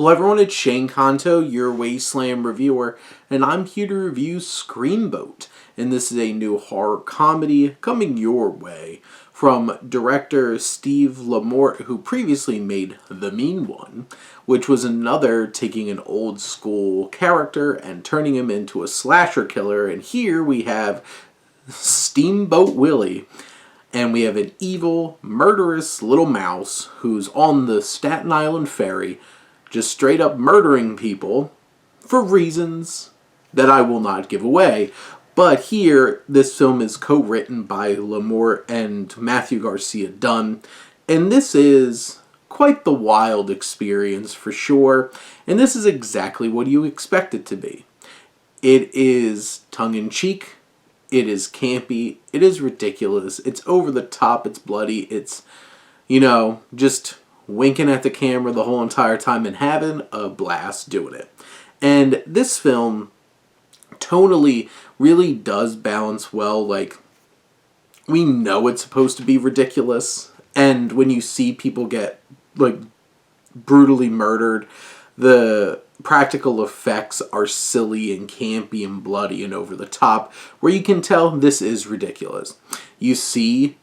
Hello everyone, it's Shane Kanto, your Wasteland reviewer, and I'm here to review Screamboat. And this is a new horror comedy coming your way from director Steve Lamort, who previously made The Mean One, which was another taking an old school character and turning him into a slasher killer. And here we have Steamboat Willie. And we have an evil, murderous little mouse who's on the Staten Island ferry, just straight up murdering people for reasons that I will not give away. But here, this film is co-written by Lamort and Matthew Garcia Dunn, and this is quite the wild experience for sure, and this is exactly what you expect it to be. It is tongue-in-cheek, it is campy, it is ridiculous, it's over the top, it's bloody, it's, just winking at the camera the whole entire time and having a blast doing it. And this film tonally really does balance well. Like, we know it's supposed to be ridiculous, and when you see people get brutally murdered, the practical effects are silly and campy and bloody and over the top, where you can tell this is ridiculous. You see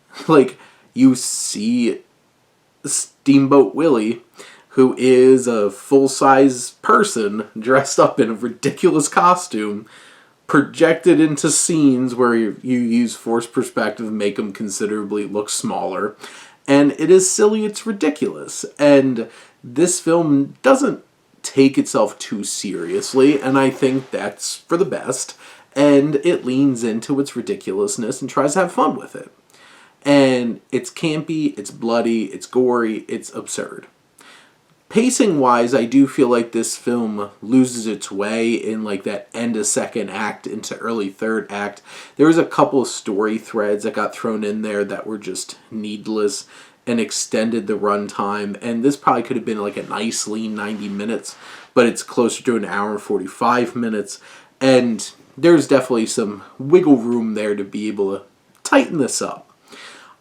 Steamboat Willie, who is a full-size person dressed up in a ridiculous costume, projected into scenes where you use forced perspective and make him considerably look smaller. And it is silly, it's ridiculous. And this film doesn't take itself too seriously, and I think that's for the best. And it leans into its ridiculousness and tries to have fun with it. And it's campy, it's bloody, it's gory, it's absurd. Pacing-wise, I do feel like this film loses its way in that end of second act into early third act. There was a couple of story threads that got thrown in there that were just needless and extended the runtime. And this probably could have been a nice lean 90 minutes, but it's closer to an hour and 45 minutes. And there's definitely some wiggle room there to be able to tighten this up.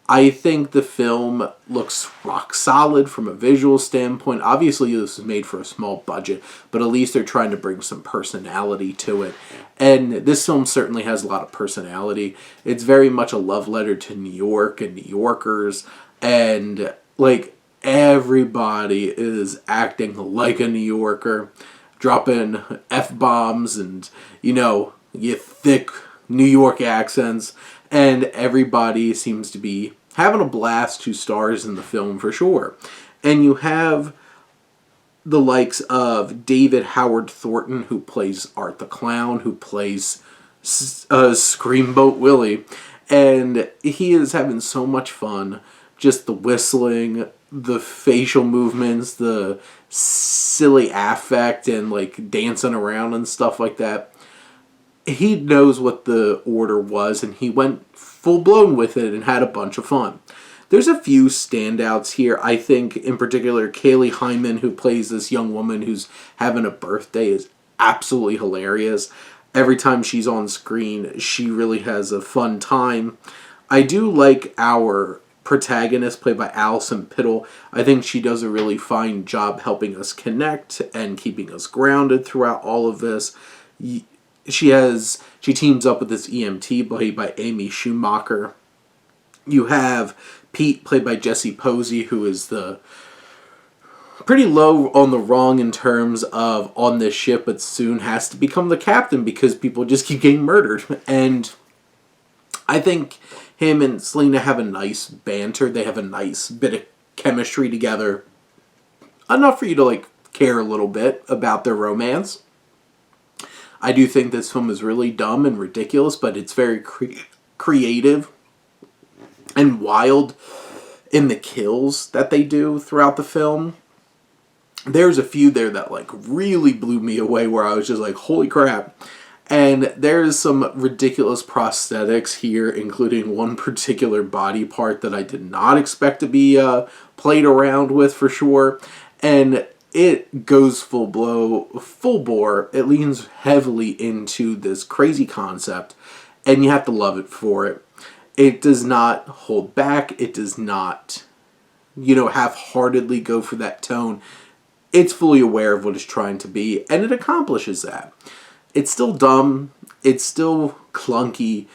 I think the film looks rock solid from a visual standpoint. Obviously, this is made for a small budget, but at least they're trying to bring some personality to it. And this film certainly has a lot of personality. It's very much a love letter to New York and New Yorkers. And, everybody is acting like a New Yorker, dropping F-bombs and, you thick New York accents. And everybody seems to be having a blast who stars in the film for sure. And you have the likes of David Howard Thornton, who plays Art the Clown, who plays Screamboat Willie. And he is having so much fun. Just the whistling, the facial movements, the silly affect, and dancing around and stuff like that. He knows what the order was, and he went full-blown with it and had a bunch of fun. There's a few standouts here. I think, in particular, Kaylee Hyman, who plays this young woman who's having a birthday, is absolutely hilarious. Every time she's on screen, she really has a fun time. I do like our protagonist, played by Allison Piddle. I think she does a really fine job helping us connect and keeping us grounded throughout all of this. She teams up with this EMT played by Amy Schumacher. You have Pete played by Jesse Posey, who is the pretty low on the rung in terms of on this ship, but soon has to become the captain because people just keep getting murdered. And I think him and Selena have a nice banter. They have a nice bit of chemistry together. Enough for you to care a little bit about their romance. I do think this film is really dumb and ridiculous, but it's very creative and wild in the kills that they do throughout the film. There's a few there that really blew me away, where I was just holy crap. And there's some ridiculous prosthetics here, including one particular body part that I did not expect to be played around with for sure. And it goes full bore. It leans heavily into this crazy concept, and you have to love it for it. It does not hold back. It does not, half-heartedly go for that tone. it's fully aware of what it's trying to be, and it accomplishes that. It's still dumb. It's still clunky.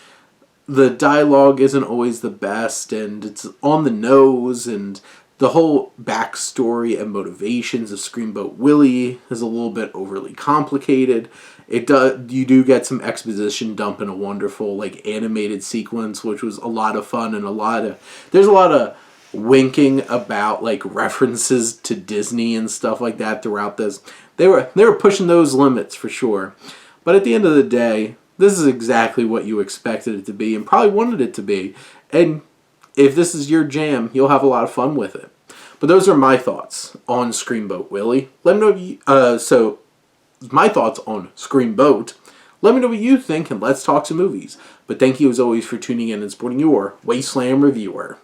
The dialogue isn't always the best, and it's on the nose, and the whole backstory and motivations of Screamboat Willie is a little bit overly complicated. You do get some exposition dump in a wonderful like animated sequence, which was a lot of fun, and there's a lot of winking about like references to Disney and stuff like that throughout this. They were pushing those limits for sure. But at the end of the day, this is exactly what you expected it to be and probably wanted it to be. And if this is your jam, you'll have a lot of fun with it. But those are my thoughts on Screamboat Willie. Let me know if you, my thoughts on Screamboat. Let me know what you think, and let's talk some movies. But thank you as always for tuning in and supporting your Wasteland reviewer.